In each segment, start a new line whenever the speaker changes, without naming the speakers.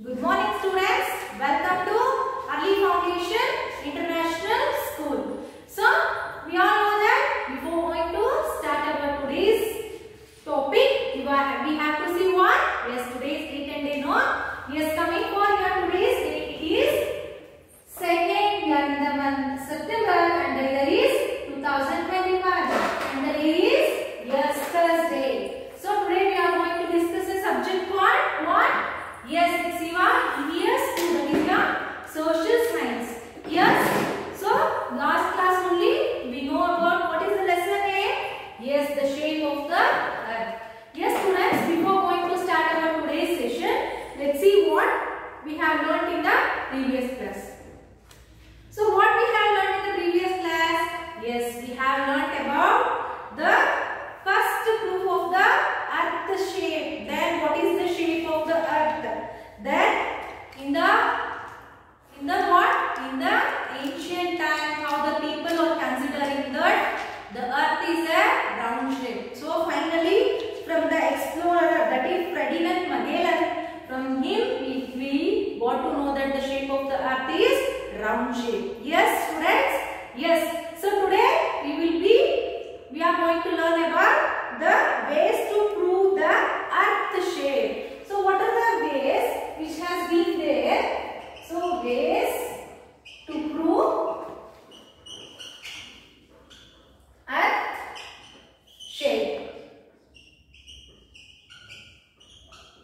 Good morning students. Welcome to Early Foundation International School. So, we all know that before going to start our today's topic, we have to see what? Yes, today's date and day, no? Yes, coming for your today's date, it is 2nd, we are in the month September and the year is 2021 and the day is yes, Thursday. So, today we are going to discuss a subject called what? Yes, it's your EVS 2, that is your social science. Yes, so last class only we know about what is the lesson A? Yes, the shape of the earth. Yes, students, before going to start our today's session, let's see what we have learnt in the previous class. So, what we have learnt in the previous class? Yes, we have learnt about the first proof of the earth shape. Then what is the shape of the earth? Then in the what? In the ancient time, how the people are considering that the earth is a round shape. So finally, from the explorer, that is Ferdinand Magellan, from him we got to know that the shape of the earth is round shape. Yes, students? Yes. So today we are going to learn about the ways to prove the earth shape. So what are the ways which has been there? So ways to prove earth shape.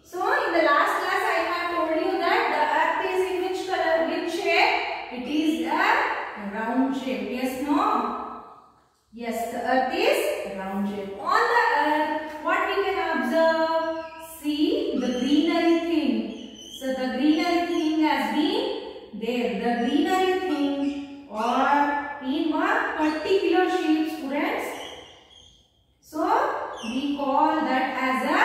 So in the last class I have told you that the earth is in which color, which shape? It is a round shape. Yes, no? Yes, the earth is a round shape. On the earth, what we can observe? See the greenery thing. So the greenery thing has been there. The greenery thing or in one particular shape, students. So we call that as a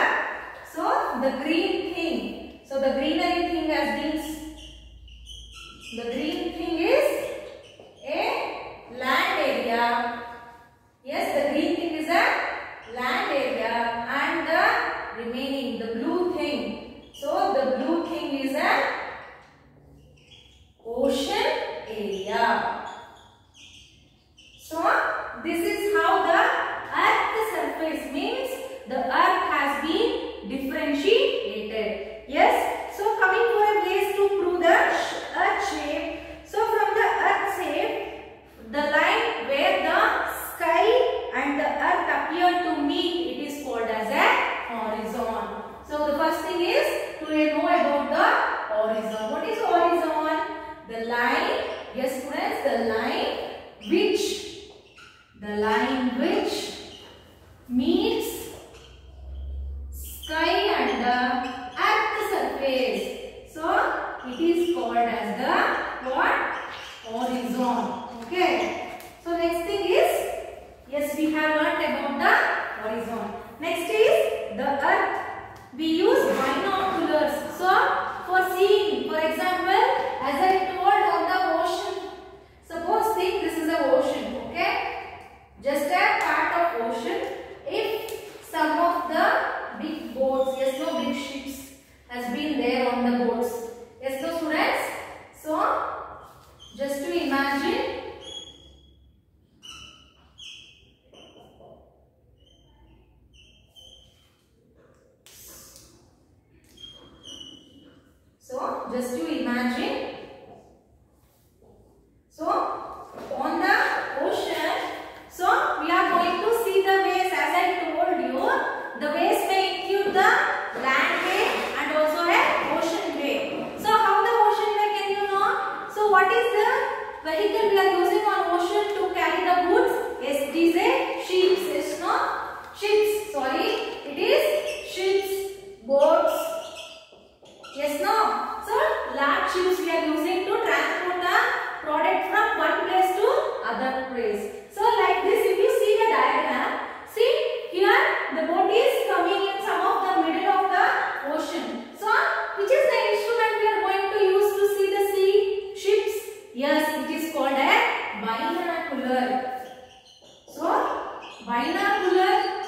the green thing. So the greenery thing has been, the green thing is a land area. Yes, the green thing is a land area and the remaining, the blue thing. So the blue thing is a ocean area. So this is how the earth surface means the earth has been differentiated. Yes. So coming for a ways to prove the earth shape. So from the earth shape, the line where the sky and the earth appear to meet, it is called as a horizon. So the first thing is to know about the horizon. What is horizon? The line, yes students, the line which meets sky and the earth surface. So it is called as the what? Horizon. Okay. So next thing is, yes, we have learnt about the horizon. Next is the earth. We use binoculars. So for seeing, for example, as I told on the ocean, suppose think this is an ocean, okay? Just a part of ocean. If some of the big boats, yes, no, big ships has been there on the boats. Yes, no, students? So just to imagine, just to imagine. So, on the ocean, so we are going to see the waves as I told you. The waves may include the land wave and also a ocean wave. So, how the ocean wave can you know? So, what is the vehicle we are using on ocean to carry the goods? Yes, it is a ships. Yes, no? Ships. Sorry, it is ships, boats. Yes, no? So, large ships we are using to transport the product from one place to other place. So, like this, if you see the diagram, see here the boat is coming in some of the middle of the ocean. So, which is the instrument we are going to use to see the sea ships? Yes, it is called a binocular. So, binocular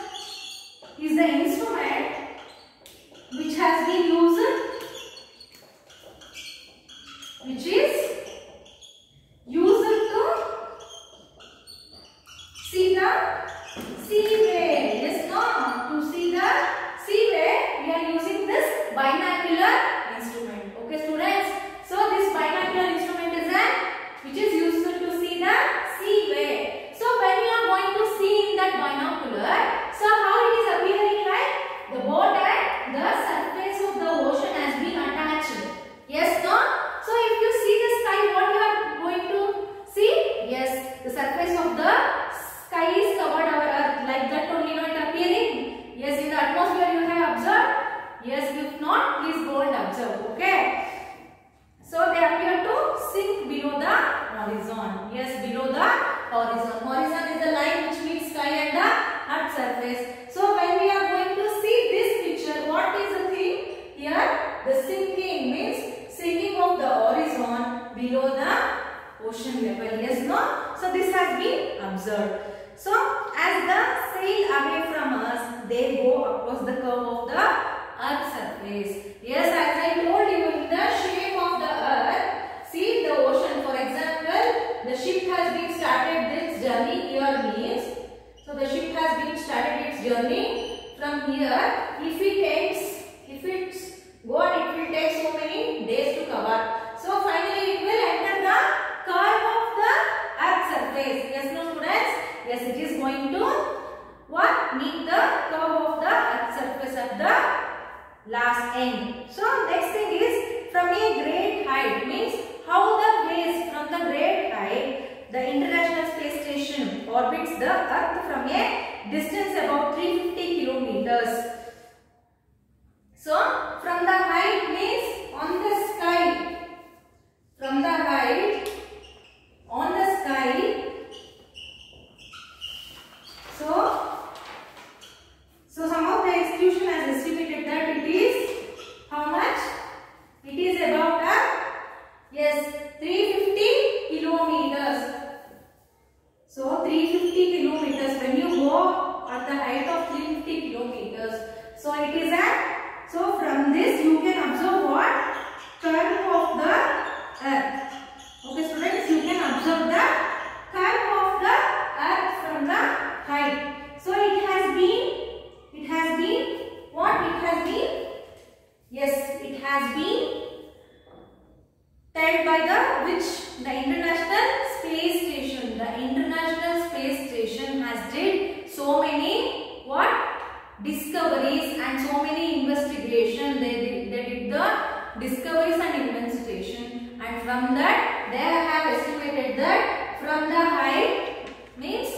is the instrument which has been used observe. Okay. So they appear to sink below the horizon. Yes, below the horizon. Horizon is the line which meets sky and the earth surface. So when we are going to see this picture, what is the thing? Here the sinking means sinking of the horizon below the ocean level. Yes, no? So this has been observed. So as the sail away from us, they go across the curve of the earth surface. Yes, as I told you, in the shape of the earth, see the ocean. For example, the ship has been started its journey here means, so the ship has been started its journey from here. If it's go on, it will take so many days to cover. So finally it will enter the curve of the earth surface. Yes, no students? Yes, it is going to what? Meet the curve of the earth surface at the last end. So next thing is from a great height means how the waves from the great height, the International Space Station orbits the earth from a distance about 350 kilometers. So from the height means on the sky, from the height on the sky. So some of the institution has estimated that it is how much? It is about yes, 350 kilometers. So 350 kilometers when you go at the height of 350 kilometers. So it is so from this you can observe what? Curve of the earth. Okay students, you can observe the curve of the earth from the height. So it has been what? It has been, yes, it has been told by the International Space Station. The International Space Station has did so many what? Discoveries and so many investigation. They did the discoveries and investigation, and from that they have estimated that from the height means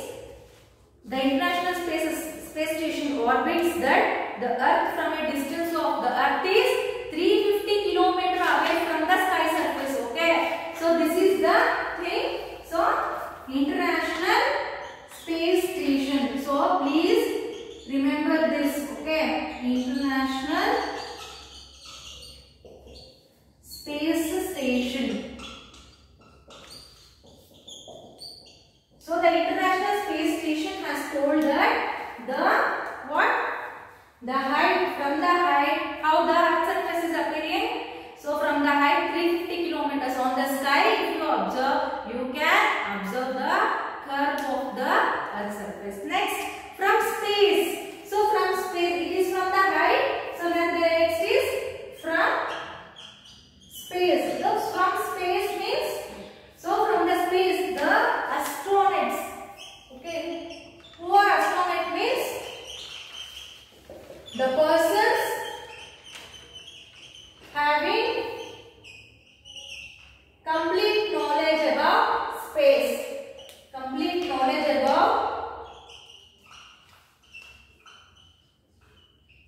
the International Space Station orbits that the earth from a distance of the earth is 350 kilometers away from the sky surface. Okay, so this is the thing. So International Space Station. So please remember this. Okay, International Space Station. So the International Space Station has told that the what? The height, from the height, how the earth surface is appearing. So from the height 350 kilometers on the sky, if you observe, you can observe the curve of the earth surface. Next, from space. So from space, it is from the height. So then the next is from space. So from space means, so from the space, the astronauts. Okay, who are astronauts means the persons having complete knowledge about space. Complete knowledge about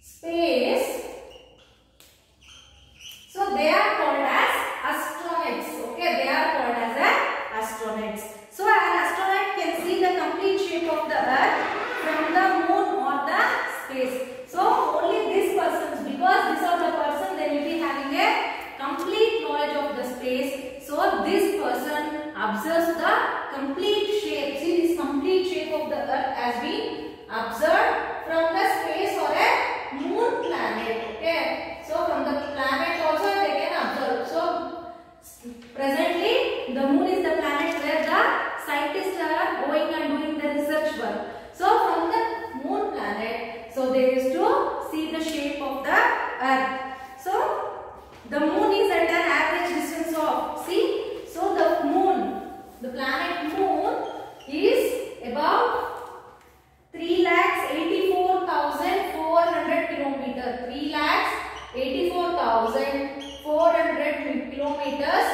space. So they are called as astronauts. Okay, they are called as astronauts. So an astronaut can see the complete shape of the earth from the moon or the space. So only these persons, because these are the person, they will be having a complete knowledge of the space. So this person observes the complete shape. See, this complete shape of the earth has been observed from the space or a moon planet. Okay. So from the planet also they can observe. So presently the moon is the planet where the scientists are going and doing the research work. So from the moon planet, so they used to see the shape of the earth. So the moon is at an average distance of, see, so the moon, the planet moon is about 3,84,400 kilometers. 3,84,400 kilometers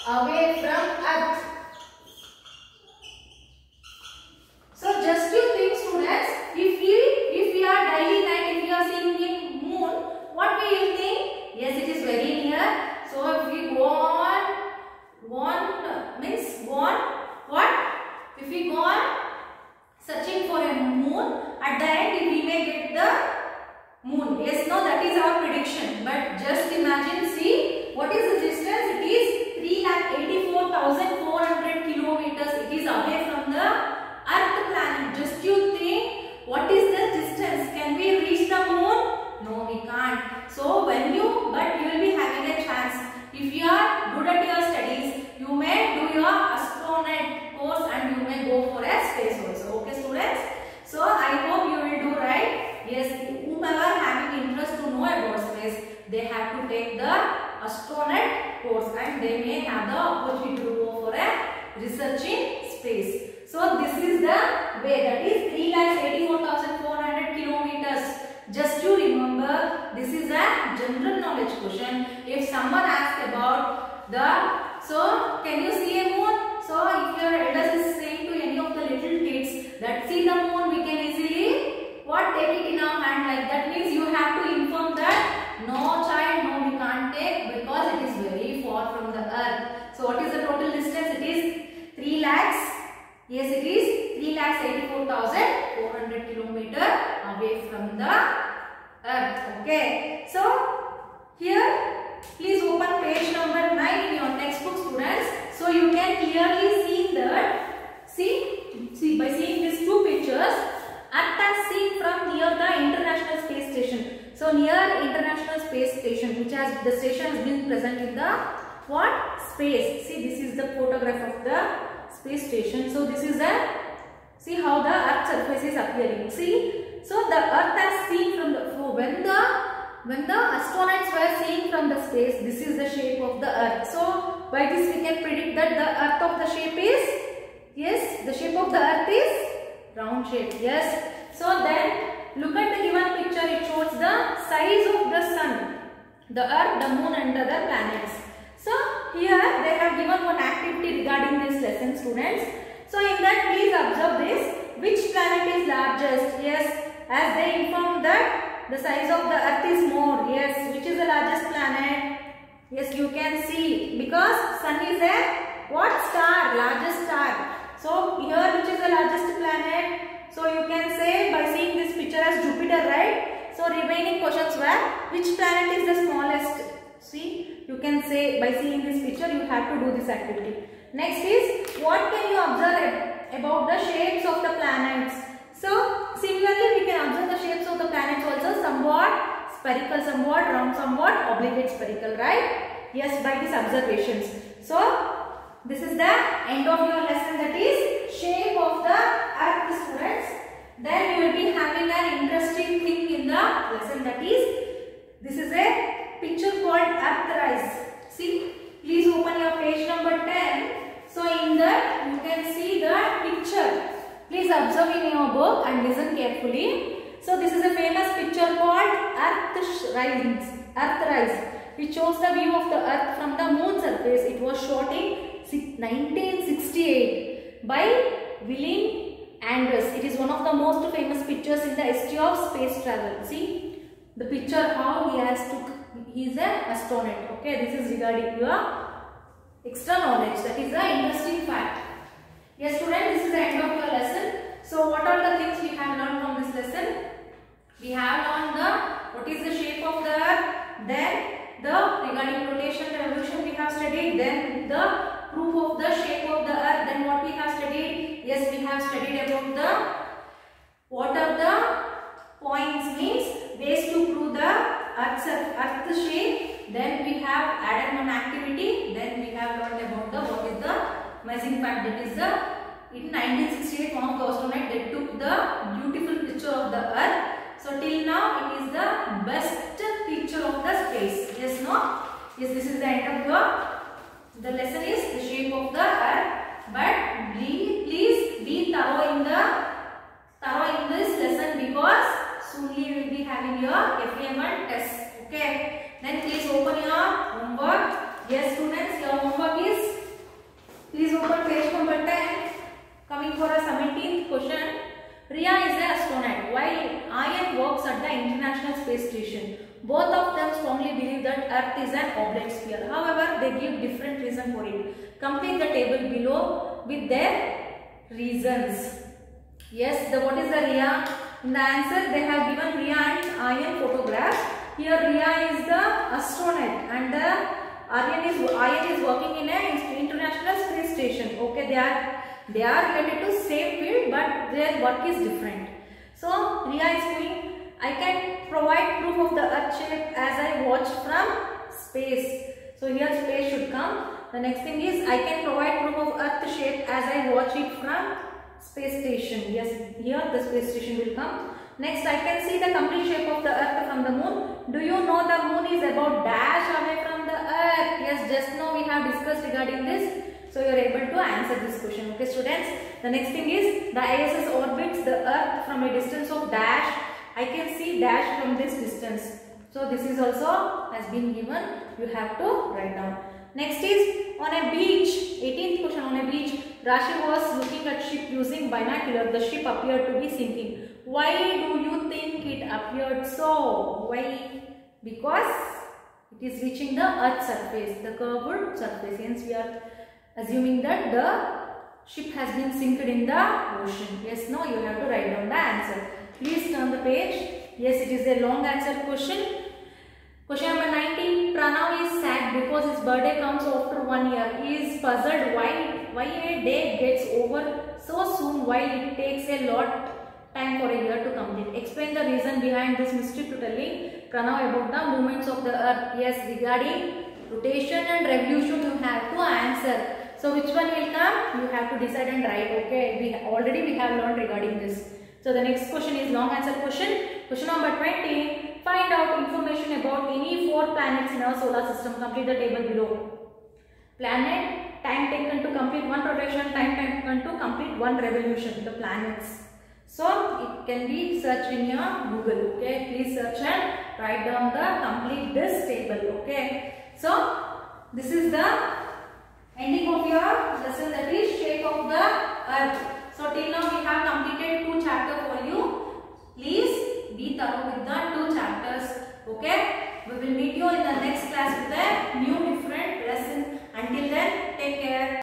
away from earth. So just you think students, if we are daily night, if we are seeing in moon, what we will think? Yes, it is very they have to take the astronaut course and they may have the opportunity to go for a research in space. So this is the way, that is 3,84,400 kilometers. Just to remember, this is a general knowledge question. If someone asks about the, so can you see a moon? So if your elders is saying to any of the little kids that see the moon, we can easily what, take it in our hand like that, means you have to inform that no child, no, we can't take because it is very far from the earth. So what is the total distance? It is 3 lakhs. Yes, it is 3,84,400 kilometers away from the earth. Okay. So here, please open page number 9 in your textbook, students. So you can clearly see that. See by seeing these two pictures, Earth as seen from near the International Space Station. So near International Space Station, which has the station has been present in the what? Space. See, this is the photograph of the space station. So this is a, see how the earth surface is appearing. See, so the earth as seen from the, so when the astronauts were seeing from the space, this is the shape of the earth. So by this we can predict that the earth of the shape is, yes, the shape of the earth is round shape. Yes. So then look at the given picture. It shows the size of the sun, the earth, the moon and the other planets. So here they have given one activity regarding this lesson, students. So in that, please observe this. Which planet is largest? Yes, as they inform that the size of the earth is more. Yes, which is the largest planet? Yes, you can see, because sun is a what star? Largest star. So here, which is the largest planet? So you can say by seeing this picture as Jupiter, right? So remaining questions were, which planet is the smallest? See, you can say by seeing this picture, you have to do this activity. Next is, what can you observe about the shapes of the planets? So similarly, we can observe the shapes of the planets also, somewhat spherical, somewhat round, somewhat oblate spherical, right? Yes, by these observations. So this is the end of your lesson, that is shape of the earth, students. Then you will be having an interesting thing in the lesson, that is, this is a picture called Earthrise. See, please open your page number 10. So in that you can see the picture. Please observe in your book and listen carefully. So this is a famous picture called Earthrise. It shows the view of the earth from the moon surface. It was shot in 1968 by Willem Anders. It is one of the most famous pictures in the history of space travel. See the picture how he has took. He is an astronaut. Okay, this is regarding your extra knowledge. That is an interesting fact. Yes, students, this is the end of your lesson. So what are the things we have learned from this lesson? We have learned what is the shape of the earth, then the regarding rotation, revolution we have studied, then the proof of the shape of the earth, then what we have studied? Yes, we have studied about the what are the points, means ways to prove the earth shape. Then we have added one activity. Then we have learned about the what is the amazing fact, that is the in 1968 one of the astronauts they took the beautiful picture of the earth. So till now it is the best picture of the space. Yes, no? Yes, this is the end of the lesson is the shape of the earth. But please be thorough in this lesson, because soon you will be having your FEM1 test. Okay. Then please open your homework. Yes, students, your homework is, please open page number 10. Coming for a 17th question. Ria is an astronaut while Ian works at the International Space Station. Both of them strongly believe that Earth is an oblate sphere. However, they give different reasons for it. Complete the table below with their reasons. Yes, what is the Ria? In the answer, they have given Ria and Ian photographs. Here Ria is the astronaut and Ian is working in an International Space Station. Okay, they are related to same field, but their work is different. So Ria is saying, I can provide proof of the earth shape as I watch from space. So here space should come. The next thing is, I can provide proof of earth shape as I watch it from space station. Yes, here the space station will come. Next, I can see the complete shape of the earth from the moon. Do you know the moon is about regarding this. So you are able to answer this question. Okay students. The next thing is the ISS orbits the earth from a distance of dash. I can see dash from this distance. So this is also has been given. You have to write down. Next is on a beach. 18th question, on a beach. Rashi was looking at ship using binocular. The ship appeared to be sinking. Why do you think it appeared so? Why? Because it is reaching the earth's surface, the curved surface. Hence we are assuming that the ship has been sunk in the ocean. Yes, no, you have to write down the answer. Please turn the page. Yes, it is a long answer question. Question number 19. Pranav is sad because his birthday comes after 1 year. He is puzzled why a day gets over so soon while it takes a lot time for a year to complete. Explain the reason behind this mistake to telling Pranav about the movements of the earth. Yes, regarding rotation and revolution you have to answer. So which one will come? You have to decide and write. Okay, we have learned regarding this. So the next question is long answer question. Question number 20. Find out information about any 4 planets in our solar system. Complete the table below. Planet, time taken to complete 1 rotation, time taken to complete 1 revolution. The planets. So it can be searched in your Google. Okay, please search and write down the complete this table. Okay. So this is the ending of your lesson, that is shape of the earth. So till now we have completed 2 chapters for you. Please be thorough with the 2 chapters. Okay. We will meet you in the next class with the